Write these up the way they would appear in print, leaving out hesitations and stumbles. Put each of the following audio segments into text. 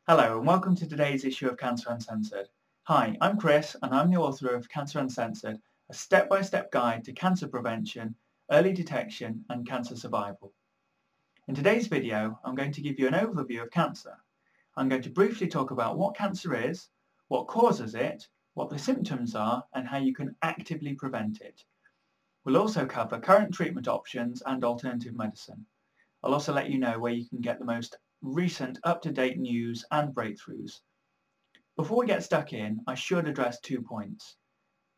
Hello and welcome to today's issue of Cancer Uncensored. Hi, I'm Chris and I'm the author of Cancer Uncensored, a step-by-step guide to cancer prevention, early detection and cancer survival. In today's video, I'm going to give you an overview of cancer. I'm going to briefly talk about what cancer is, what causes it, what the symptoms are and how you can actively prevent it. We'll also cover current treatment options and alternative medicine. I'll also let you know where you can get the most recent up-to-date news and breakthroughs. Before we get stuck in, I should address 2 points.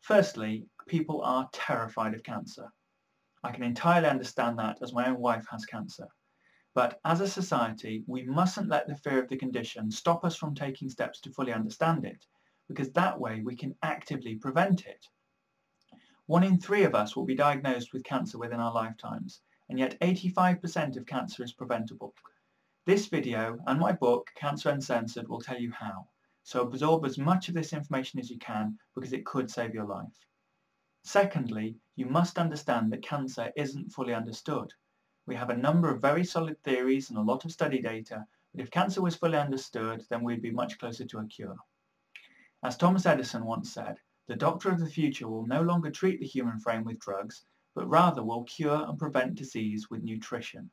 Firstly, people are terrified of cancer. I can entirely understand that as my own wife has cancer. But as a society, we mustn't let the fear of the condition stop us from taking steps to fully understand it, because that way we can actively prevent it. 1 in 3 of us will be diagnosed with cancer within our lifetimes, and yet 85% of cancer is preventable. This video and my book, Cancer Uncensored, will tell you how, so absorb as much of this information as you can because it could save your life. Secondly, you must understand that cancer isn't fully understood. We have a number of very solid theories and a lot of study data, but if cancer was fully understood, then we'd be much closer to a cure. As Thomas Edison once said, the doctor of the future will no longer treat the human frame with drugs, but rather will cure and prevent disease with nutrition.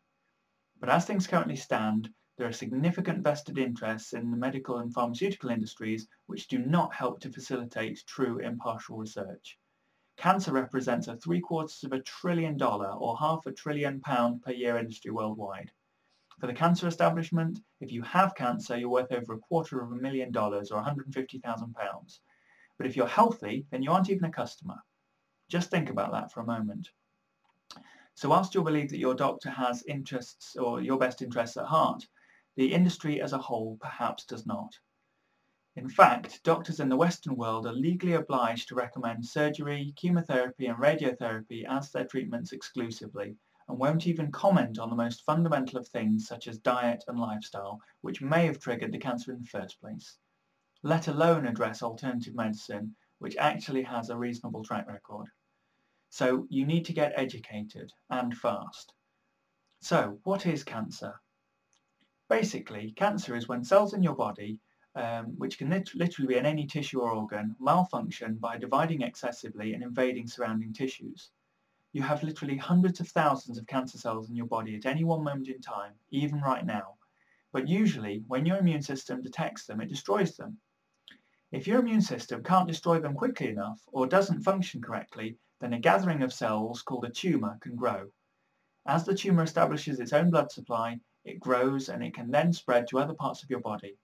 But as things currently stand, there are significant vested interests in the medical and pharmaceutical industries which do not help to facilitate true impartial research. Cancer represents a $750 billion or £500 billion per year industry worldwide. For the cancer establishment, if you have cancer, you're worth over $250,000 or £150,000. But if you're healthy, then you aren't even a customer. Just think about that for a moment. So whilst you'll believe that your doctor has interests or your best interests at heart, the industry as a whole perhaps does not. In fact, doctors in the Western world are legally obliged to recommend surgery, chemotherapy and radiotherapy as their treatments exclusively, and won't even comment on the most fundamental of things such as diet and lifestyle, which may have triggered the cancer in the first place, let alone address alternative medicine, which actually has a reasonable track record. So you need to get educated, and fast. So what is cancer? Basically, cancer is when cells in your body, which can literally be in any tissue or organ, malfunction by dividing excessively and invading surrounding tissues. You have literally hundreds of thousands of cancer cells in your body at any one moment in time, even right now. But usually, when your immune system detects them, it destroys them. If your immune system can't destroy them quickly enough or doesn't function correctly, then a gathering of cells called a tumour can grow. As the tumour establishes its own blood supply, it grows and it can then spread to other parts of your body.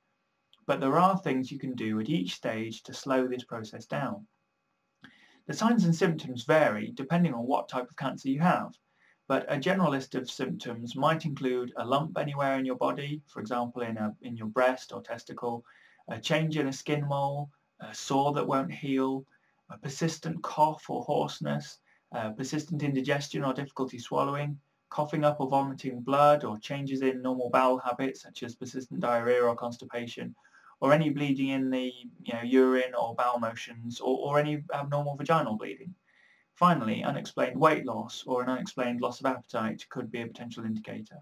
But there are things you can do at each stage to slow this process down. The signs and symptoms vary depending on what type of cancer you have, but a general list of symptoms might include a lump anywhere in your body, for example in your breast or testicle, a change in a skin mole, a sore that won't heal, a persistent cough or hoarseness, persistent indigestion or difficulty swallowing, coughing up or vomiting blood, or changes in normal bowel habits such as persistent diarrhea or constipation, or any bleeding in the urine or bowel motions, or any abnormal vaginal bleeding. Finally, unexplained weight loss or an unexplained loss of appetite could be a potential indicator.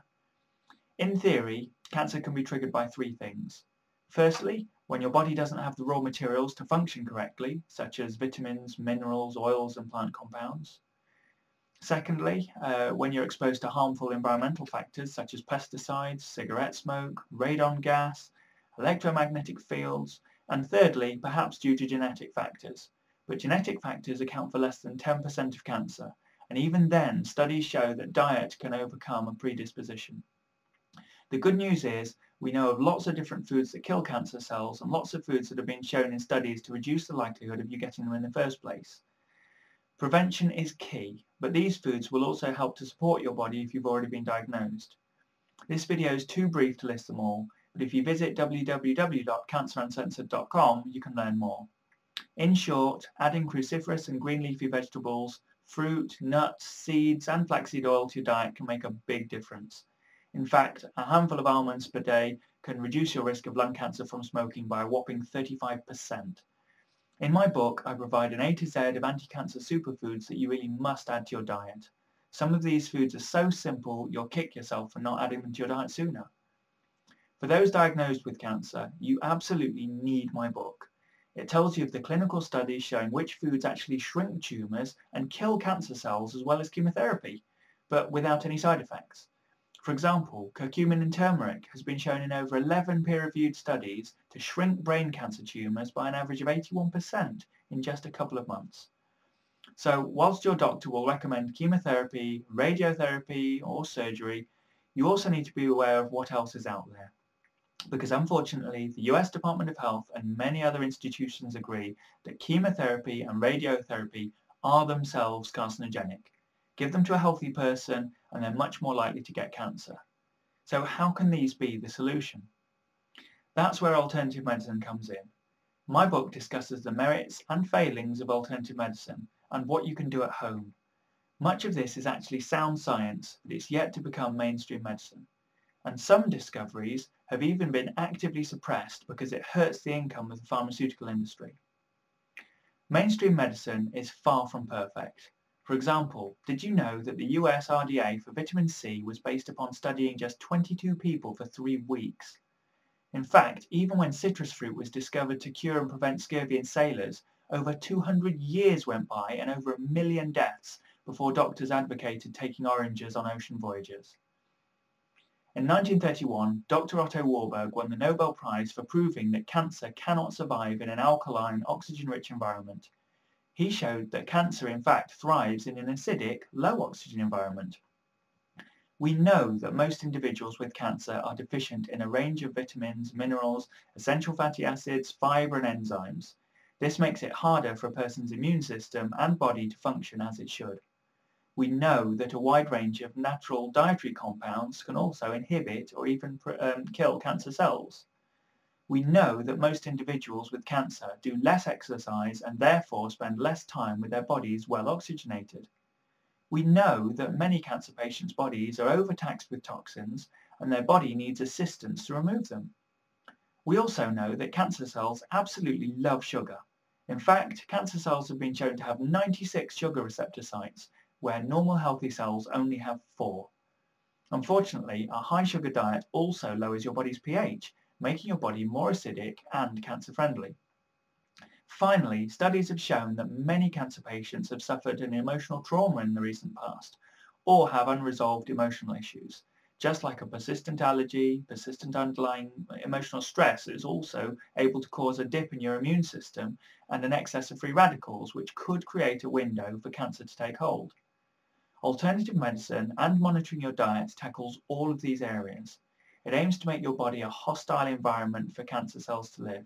In theory, cancer can be triggered by 3 things. Firstly, when your body doesn't have the raw materials to function correctly, such as vitamins, minerals, oils and plant compounds. Secondly, when you're exposed to harmful environmental factors such as pesticides, cigarette smoke, radon gas, electromagnetic fields, and thirdly, perhaps due to genetic factors. But genetic factors account for less than 10% of cancer, and even then, studies show that diet can overcome a predisposition. The good news is, we know of lots of different foods that kill cancer cells and lots of foods that have been shown in studies to reduce the likelihood of you getting them in the first place. Prevention is key, but these foods will also help to support your body if you've already been diagnosed. This video is too brief to list them all, but if you visit www.canceruncensored.com, you can learn more. In short, adding cruciferous and green leafy vegetables, fruit, nuts, seeds and flaxseed oil to your diet can make a big difference. In fact, a handful of almonds per day can reduce your risk of lung cancer from smoking by a whopping 35%. In my book, I provide an A to Z of anti-cancer superfoods that you really must add to your diet. Some of these foods are so simple, you'll kick yourself for not adding them to your diet sooner. For those diagnosed with cancer, you absolutely need my book. It tells you of the clinical studies showing which foods actually shrink tumours and kill cancer cells as well as chemotherapy, but without any side effects. For example, curcumin and turmeric has been shown in over 11 peer-reviewed studies to shrink brain cancer tumours by an average of 81% in just a couple of months. So whilst your doctor will recommend chemotherapy, radiotherapy or surgery, you also need to be aware of what else is out there. Because unfortunately, the US Department of Health and many other institutions agree that chemotherapy and radiotherapy are themselves carcinogenic. Give them to a healthy person and they're much more likely to get cancer. So how can these be the solution? That's where alternative medicine comes in. My book discusses the merits and failings of alternative medicine and what you can do at home. Much of this is actually sound science, but it's yet to become mainstream medicine. And some discoveries have even been actively suppressed because it hurts the income of the pharmaceutical industry. Mainstream medicine is far from perfect. For example, did you know that the US RDA for vitamin C was based upon studying just 22 people for 3 weeks? In fact, even when citrus fruit was discovered to cure and prevent scurvy in sailors, over 200 years went by and over 1 million deaths before doctors advocated taking oranges on ocean voyages. In 1931, Dr. Otto Warburg won the Nobel Prize for proving that cancer cannot survive in an alkaline, oxygen-rich environment. He showed that cancer in fact thrives in an acidic, low-oxygen environment. We know that most individuals with cancer are deficient in a range of vitamins, minerals, essential fatty acids, fibre and enzymes. This makes it harder for a person's immune system and body to function as it should. We know that a wide range of natural dietary compounds can also inhibit or even kill cancer cells. We know that most individuals with cancer do less exercise and therefore spend less time with their bodies well oxygenated. We know that many cancer patients' bodies are overtaxed with toxins and their body needs assistance to remove them. We also know that cancer cells absolutely love sugar. In fact, cancer cells have been shown to have 96 sugar receptor sites, where normal healthy cells only have 4. Unfortunately, a high sugar diet also lowers your body's pH, making your body more acidic and cancer-friendly. Finally, studies have shown that many cancer patients have suffered an emotional trauma in the recent past, or have unresolved emotional issues. Just like a persistent allergy, persistent underlying emotional stress is also able to cause a dip in your immune system and an excess of free radicals, which could create a window for cancer to take hold. Alternative medicine and monitoring your diet tackles all of these areas. It aims to make your body a hostile environment for cancer cells to live.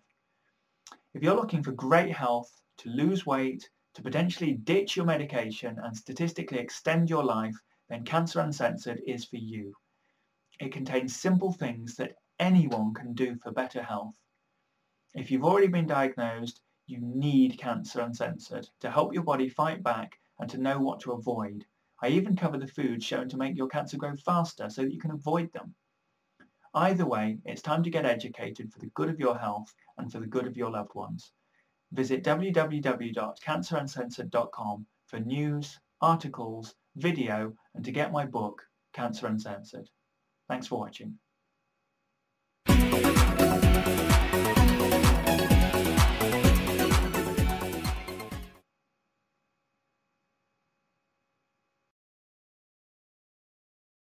If you're looking for great health, to lose weight, to potentially ditch your medication and statistically extend your life, then Cancer Uncensored is for you. It contains simple things that anyone can do for better health. If you've already been diagnosed, you need Cancer Uncensored to help your body fight back and to know what to avoid. I even cover the foods shown to make your cancer grow faster so that you can avoid them. Either way, it's time to get educated for the good of your health and for the good of your loved ones. Visit www.canceruncensored.com for news, articles, video, and to get my book, Cancer Uncensored. Thanks for watching.